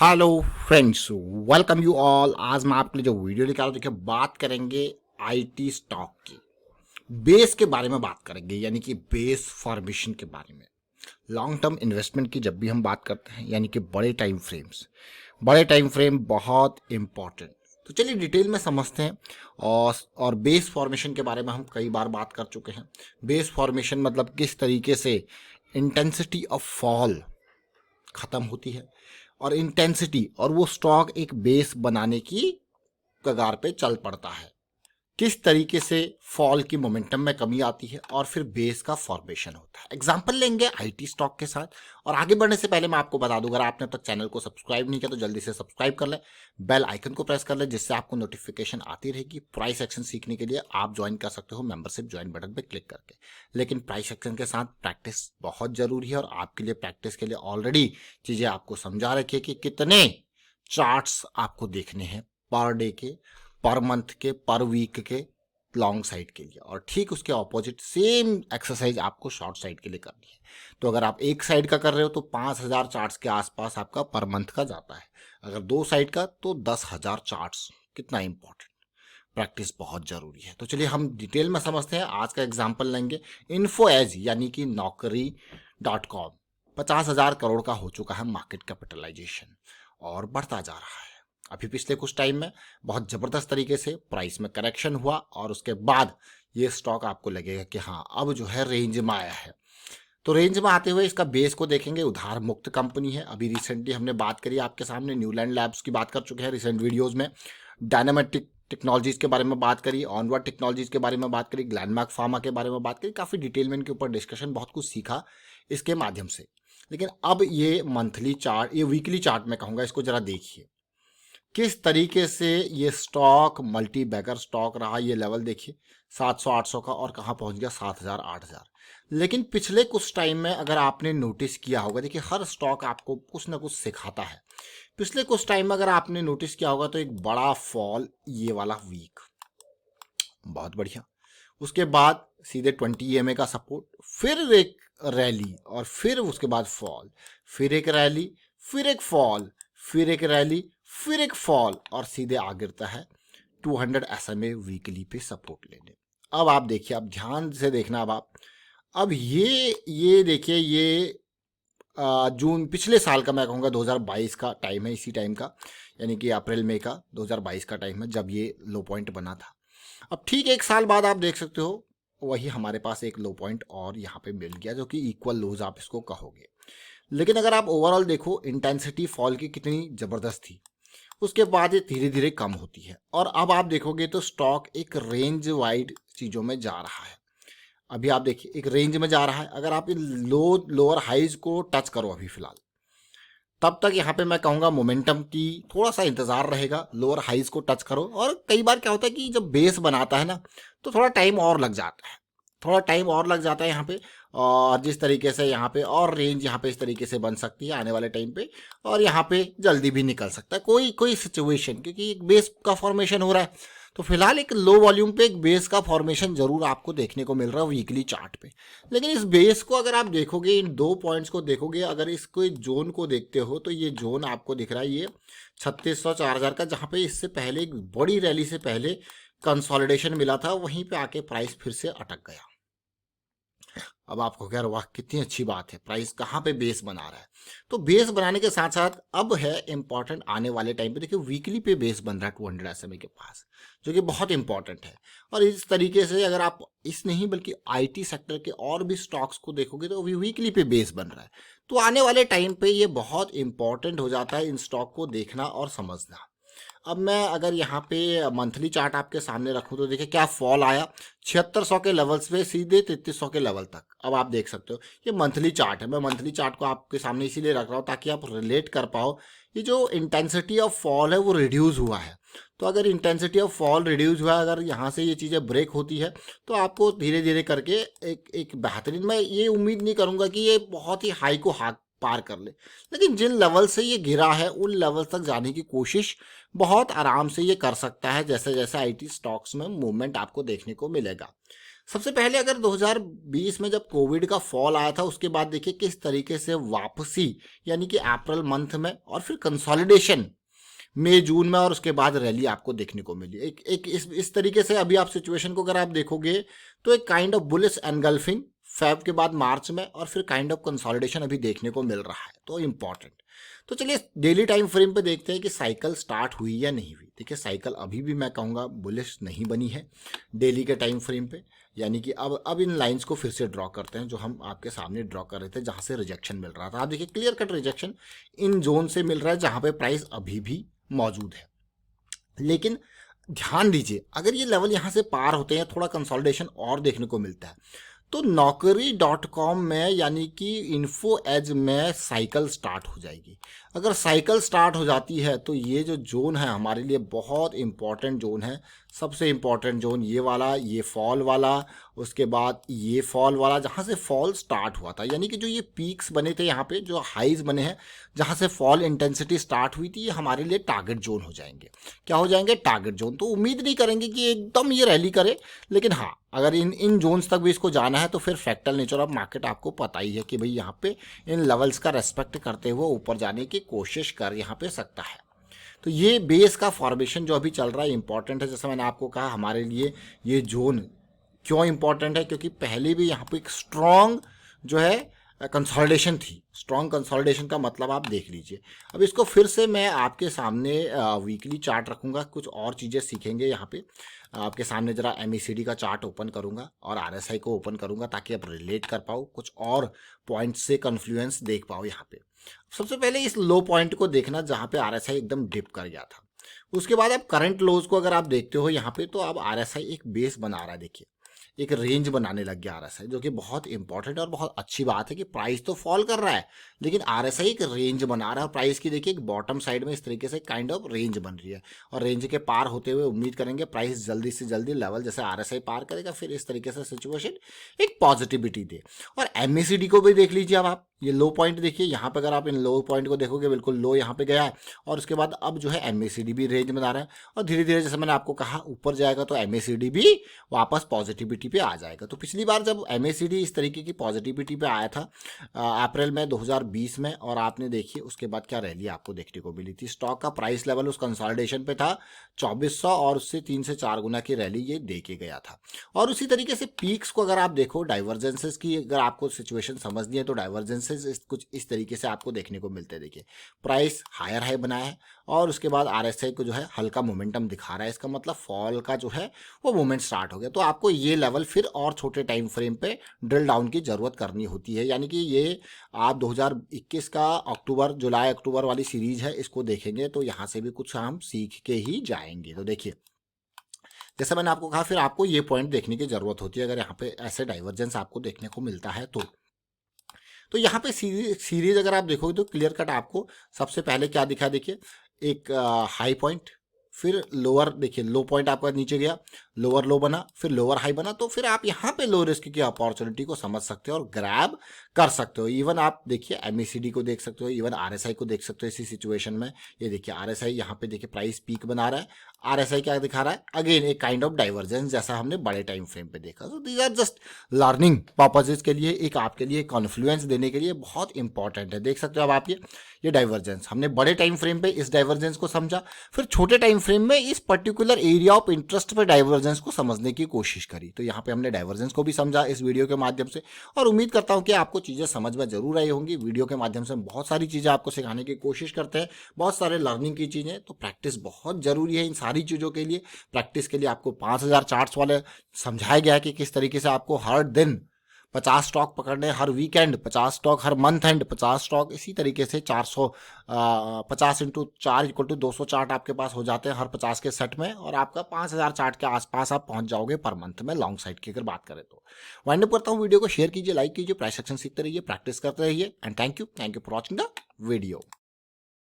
Hello friends, welcome you all. आज मैं आपके लिए जो वीडियो लेकर आ रहा हूं, देखिए बात करेंगे आईटी स्टॉक की। बेस के बारे में बात करेंगे, यानी कि बेस फॉर्मेशन के बारे में। लॉन्ग टर्म इन्वेस्टमेंट की जब भी हम बात करते हैं, यानी कि बड़े टाइम फ्रेम बहुत इंपॉर्टेंट। तो चलिए डिटेल में समझते हैं। और बेस फॉर्मेशन के बारे में हम कई बार बात कर चुके हैं। बेस फॉर्मेशन मतलब किस तरीके से इंटेंसिटी ऑफ फॉल खत्म होती है और इंटेंसिटी और वो स्टॉक एक बेस बनाने की कगार पे चल पड़ता है। किस तरीके से फॉल की मोमेंटम में कमी आती है और फिर बेस का फॉर्मेशन होता है। एग्जांपल लेंगे आईटी स्टॉक के साथ। और आगे बढ़ने से पहले मैं आपको बता दूं, अगर आपने अब तक चैनल को सब्सक्राइब नहीं किया तो जल्दी से सब्सक्राइब कर लें, बेल आइकन को प्रेस कर लें, जिससे आपको नोटिफिकेशन आती रहेगी। प्राइस एक्शन सीखने के लिए आप ज्वाइन कर सकते हो मेंबरशिप ज्वाइन बटन पर क्लिक करके। लेकिन प्राइस एक्शन के साथ प्रैक्टिस बहुत जरूरी है और आपके लिए प्रैक्टिस के लिए ऑलरेडी चीजें आपको समझा रखी है कि कितने चार्ट्स आपको देखने हैं पर डे के, पर मंथ के, पर वीक के, लॉन्ग साइड के लिए। और ठीक उसके ऑपोजिट सेम एक्सरसाइज आपको शॉर्ट साइड के लिए करनी है। तो अगर आप एक साइड का कर रहे हो तो 5,000 चार्ट्स के आसपास आपका पर मंथ का जाता है। अगर दो साइड का तो 10,000 चार्ट्स। कितना इंपॉर्टेंट, प्रैक्टिस बहुत जरूरी है। तो चलिए हम डिटेल में समझते हैं। आज का एग्जाम्पल लेंगे इन्फो एज, यानी कि Naukri.com। 50,000 करोड़ का हो चुका है मार्केट कैपिटलाइजेशन और बढ़ता जा रहा है। अभी पिछले कुछ टाइम में बहुत जबरदस्त तरीके से प्राइस में करेक्शन हुआ और उसके बाद ये स्टॉक आपको लगेगा कि हाँ अब जो है रेंज में आया है। तो रेंज में आते हुए इसका बेस को देखेंगे। उधार मुक्त कंपनी है। अभी रिसेंटली हमने बात करी आपके सामने, न्यूलैंड लैब्स की बात कर चुके हैं रिसेंट वीडियोज में। डायनामेटिक टेक्नोलॉजीज के बारे में बात करी, ऑनवर्ड टेक्नोलॉजीज के बारे में बात करी, ग्लैनमार्क फार्मा के बारे में बात करी। काफी डिटेल में इनके ऊपर डिस्कशन, बहुत कुछ सीखा इसके माध्यम से। लेकिन अब ये मंथली चार्ट, ये वीकली चार्ट में कहूंगा, इसको जरा देखिए किस तरीके से ये स्टॉक मल्टी बैगर स्टॉक रहा। ये लेवल देखिए 700-800 का और कहाँ पहुंच गया 7,000-8,000। लेकिन पिछले कुछ टाइम में अगर आपने नोटिस किया होगा, देखिए हर स्टॉक आपको कुछ ना कुछ सिखाता है। पिछले कुछ टाइम में अगर आपने नोटिस किया होगा तो एक बड़ा फॉल ये वाला वीक, बहुत बढ़िया। उसके बाद सीधे 20 EMA का सपोर्ट, फिर एक रैली और फिर उसके बाद फॉल, फिर एक रैली, फिर एक फॉल, फिर एक रैली, फिर एक फॉल और सीधे आ गिरता है 200 SMA वीकली पे सपोर्ट लेने। अब आप देखिए, अब ध्यान से देखना। अब ये देखिए, ये जून पिछले साल का मैं कहूँगा 2022 का टाइम है, इसी टाइम का, यानी कि अप्रैल मई का 2022 का टाइम है जब ये लो पॉइंट बना था। अब ठीक एक साल बाद आप देख सकते हो वही हमारे पास एक लो पॉइंट और यहाँ पे मिल गया, जो कि इक्वल लोज आप इसको कहोगे। लेकिन अगर आप ओवरऑल देखो इंटेंसिटी फॉल की कितनी जबरदस्त थी, उसके बाद ये धीरे धीरे कम होती है और अब आप देखोगे तो स्टॉक एक रेंज वाइड चीजों में जा रहा है। अभी आप देखिए एक रेंज में जा रहा है। अगर आप इन लोअर हाइज को टच करो अभी फिलहाल, तब तक यहाँ पे मैं कहूँगा मोमेंटम की थोड़ा सा इंतजार रहेगा। लोअर हाइज को टच करो। और कई बार क्या होता है कि जब बेस बनाता है ना तो थोड़ा टाइम और लग जाता है, थोड़ा टाइम और लग जाता है यहाँ पे। और जिस तरीके से यहाँ पे और रेंज यहाँ पे इस तरीके से बन सकती है आने वाले टाइम पे, और यहाँ पे जल्दी भी निकल सकता है कोई कोई सिचुएशन, क्योंकि एक बेस का फॉर्मेशन हो रहा है। तो फिलहाल एक लो वॉल्यूम पे एक बेस का फॉर्मेशन जरूर आपको देखने को मिल रहा है वीकली चार्ट पे। लेकिन इस बेस को अगर आप देखोगे, इन दो पॉइंट्स को देखोगे, अगर इसको जोन को देखते हो तो ये जोन आपको दिख रहा है ये 3600-4000 का, जहाँ पे इससे पहले एक बड़ी रैली से पहले कंसोलिडेशन मिला था, वहीं पे आके प्राइस फिर से अटक गया। अब आपको कह रहे वाह कितनी अच्छी बात है, प्राइस कहाँ पे बेस बना रहा है। तो बेस बनाने के साथ साथ अब है इंपॉर्टेंट आने वाले टाइम पे, देखिए वीकली पे बेस बन रहा है 200 SMA के पास, जो कि बहुत इंपॉर्टेंट है। और इस तरीके से अगर आप इस नहीं बल्कि आईटी सेक्टर के और भी स्टॉक्स को देखोगे तो अभी वीकली पे बेस बन रहा है। तो आने वाले टाइम पे ये बहुत इंपॉर्टेंट हो जाता है इन स्टॉक को देखना और समझना। अब मैं अगर यहाँ पे मंथली चार्ट आपके सामने रखूँ तो देखिए क्या फॉल आया 7600 के लेवल्स पे सीधे 3300 के लेवल तक। अब आप देख सकते हो ये मंथली चार्ट है। मैं मंथली चार्ट को आपके सामने इसीलिए रख रहा हूँ ताकि आप रिलेट कर पाओ। ये जो इंटेंसिटी ऑफ फॉल है वो रिड्यूस हुआ है। तो अगर इंटेंसिटी ऑफ फॉल रिड्यूस हुआ है, अगर यहाँ से ये चीज़ें ब्रेक होती है तो आपको धीरे धीरे करके एक बेहतरीन, मैं ये उम्मीद नहीं करूँगा कि ये बहुत ही हाई को हाथ पार कर ले, लेकिन जिन लेवल से ये गिरा है उन लेवल तक जाने की कोशिश बहुत आराम से ये कर सकता है, जैसे जैसे आईटी स्टॉक्स में मूवमेंट आपको देखने को मिलेगा। सबसे पहले अगर 2020 में जब कोविड का फॉल आया था उसके बाद देखिए किस तरीके से वापसी, यानी कि अप्रैल मंथ में और फिर कंसोलिडेशन मई जून में और उसके बाद रैली आपको देखने को मिली। एक इस तरीके से अभी आप सिचुएशन को अगर आप देखोगे तो एक kind of bullish engulfing Feb के बाद मार्च में और फिर काइंड ऑफ कंसोलिडेशन अभी देखने को मिल रहा है, तो इम्पॉर्टेंट। तो चलिए डेली टाइम फ्रेम पे देखते हैं कि साइकिल स्टार्ट हुई या नहीं हुई। देखिए साइकिल अभी भी मैं कहूँगा बुलिश नहीं बनी है डेली के टाइम फ्रेम पे, यानी कि अब इन लाइंस को फिर से ड्रॉ करते हैं जो हम आपके सामने ध्रॉ कर रहे थे जहाँ से रिजेक्शन मिल रहा था। आप देखिए क्लियर कट रिजेक्शन इन जोन से मिल रहा है जहाँ पे प्राइस अभी भी मौजूद है। लेकिन ध्यान दीजिए अगर ये लेवल यहाँ से पार होते हैं थोड़ा कंसोलिडेशन और देखने को मिलता है तो naukri.com में यानी कि इन्फो एज में साइकिल स्टार्ट हो जाएगी। अगर साइकिल स्टार्ट हो जाती है तो ये जो जोन है हमारे लिए बहुत इंपॉर्टेंट जोन है। सबसे इंपॉर्टेंट जोन ये वाला, ये फॉल वाला, उसके बाद ये फॉल वाला जहाँ से फॉल स्टार्ट हुआ था, यानी कि जो ये पीक्स बने थे यहाँ पे जो हाइज बने हैं जहाँ से फॉल इंटेंसिटी स्टार्ट हुई थी, ये हमारे लिए टारगेट जोन हो जाएंगे। क्या हो जाएंगे? Target zone. तो उम्मीद नहीं करेंगे कि एकदम ये रैली करे, लेकिन हाँ अगर इन जोन्स तक भी इसको जाना है तो फिर फैक्टल नेचर ऑफ मार्केट आपको पता ही है कि भाई यहाँ पे इन लेवल्स का रेस्पेक्ट करते हुए ऊपर जाने की कोशिश कर यहाँ पे सकता है। तो ये बेस का फॉर्मेशन जो अभी चल रहा है इंपॉर्टेंट है। जैसे मैंने आपको कहा हमारे लिए ये जोन क्यों इंपॉर्टेंट है, क्योंकि पहले भी यहाँ पे एक स्ट्रॉन्ग जो है कंसोलिडेशन थी। स्ट्रॉन्ग कंसोलिडेशन का मतलब आप देख लीजिए। अब इसको फिर से मैं आपके सामने वीकली चार्ट रखूँगा, कुछ और चीज़ें सीखेंगे यहाँ पे। आपके सामने जरा MACD का चार्ट ओपन करूँगा और RSI को ओपन करूँगा ताकि आप रिलेट कर पाओ, कुछ और पॉइंट से कन्फ्लुएंस देख पाओ यहाँ पे। सबसे पहले इस लो पॉइंट को देखना जहाँ पे RSI एकदम डिप कर गया था। उसके बाद आप करंट लोज को अगर आप देखते हो यहाँ पे तो अब RSI एक बेस बना रहा है। देखिए एक रेंज बनाने लग गया RSI, जो कि बहुत इंपॉर्टेंट और बहुत अच्छी बात है कि प्राइस तो फॉल कर रहा है लेकिन RSI एक रेंज बना रहा है। और प्राइस की देखिए एक बॉटम साइड में इस तरीके से काइंड ऑफ रेंज बन रही है और रेंज के पार होते हुए उम्मीद करेंगे प्राइस जल्दी से जल्दी लेवल जैसे RSI पार करेगा, फिर इस तरीके से सिचुएशन एक पॉजिटिविटी दे। और MACD को भी देख लीजिए। अब आप ये लो पॉइंट देखिए, यहाँ पे अगर आप इन लो पॉइंट को देखोगे बिल्कुल लो यहाँ पे गया है और उसके बाद अब जो है MACD भी रेंज बना रहा है और धीरे धीरे जैसे मैंने आपको कहा ऊपर जाएगा तो MACD भी वापस पॉजिटिविटी पे आ जाएगा। तो पिछली बार जब MACD इस तरीके की पॉजिटिविटी पे आया था अप्रैल में 2020 में, और आपने देखिए उसके बाद क्या रैली आपको देखने को मिली थी। स्टॉक का प्राइस लेवल उस कंसोलिडेशन पे था 2400 और उससे 3 से 4 गुना की रैली ये दे के गया था। और उसी तरीके से पीक्स को अगर आप देखो, डाइवर्जेंसेस की अगर आपको सिचुएशन समझनी है तो डाइवर्जेंसेस कुछ इस तरीके से आपको देखने को मिलते हैं। देखिए प्राइस हायर हाई बनाया है और उसके बाद RSI को जो है हल्का मोमेंटम दिखा रहा है, इसका मतलब फॉल का जो है वो मूवमेंट स्टार्ट हो गया। तो आपको ये लेवल फिर और छोटे टाइम फ्रेम पे ड्रिल डाउन की जरूरत करनी होती है, यानी कि ये आप 2021 का अक्टूबर जुलाई अक्टूबर वाली सीरीज है, इसको देखेंगे तो यहाँ से भी कुछ हम सीख के ही जाएंगे। तो देखिए जैसे मैंने आपको कहा फिर आपको ये पॉइंट देखने की जरूरत होती है अगर यहाँ पे ऐसे डाइवर्जेंस आपको देखने को मिलता है तो यहाँ पे सीरीज अगर आप देखोगे तो क्लियर कट आपको सबसे पहले क्या दिखा, देखिए एक हाई पॉइंट, फिर लोअर, देखिए लो पॉइंट आपका नीचे गया, लोअर लो बना, फिर लोअर हाई बना। तो फिर आप यहाँ पे लो रिस्क की अपॉर्चुनिटी को समझ सकते हो और ग्रैब कर सकते हो। इवन आप देखिए MACD को देख सकते हो, इवन RSI को देख सकते हो इसी सिचुएशन में। ये देखिए RSI यहाँ पे देखिए प्राइस पीक बना रहा है, RSI क्या दिखा रहा है, अगेन एक काइंड ऑफ डाइवर्जेंस जैसा हमने बड़े टाइम फ्रेम पे देखा। तो these are just learning purposes के लिए, एक आपके लिए कॉन्फ्लुएंस देने के लिए बहुत इंपॉर्टेंट है। देख सकते हो अब आप ये डाइवर्जेंस हमने बड़े टाइम फ्रेम पे इस डाइवर्जेंस को समझा, फिर छोटे टाइम फ्रेम में इस पर्टिकुलर एरिया ऑफ इंटरेस्ट पे डाइवर्जेंस को समझने की कोशिश करी। तो यहाँ पे हमने डाइवर्जेंस को भी समझा इस वीडियो के माध्यम से और उम्मीद करता हूँ कि आपको चीज़ें समझ में जरूर आई होंगी। वीडियो के माध्यम से हम बहुत सारी चीज़ें आपको सिखाने की कोशिश करते हैं, बहुत सारे लर्निंग की चीज़ें। तो प्रैक्टिस बहुत जरूरी है इन सारी चीज़ों के लिए। प्रैक्टिस के लिए आपको 5000 चार्ट्स वाले समझाया गया है कि किस तरीके से आपको हर दिन 50 स्टॉक पकड़ने, हर वीकेंड 50 स्टॉक, हर मंथ एंड 50 स्टॉक, इसी तरीके से 450 इंटू 4 इक्वल टू 200 चार्ट आपके पास हो जाते हैं हर 50 के सेट में, और आपका 5000 चार्ट के आसपास आप पहुंच जाओगे पर मंथ में लॉन्ग साइड की अगर बात करें तो। वाइंड अप करता हूँ, वीडियो को शेयर कीजिए, लाइक कीजिए, प्राइस एक्शन सीखते रहिए, प्रैक्टिस करते रहिए and thank you for watching the video.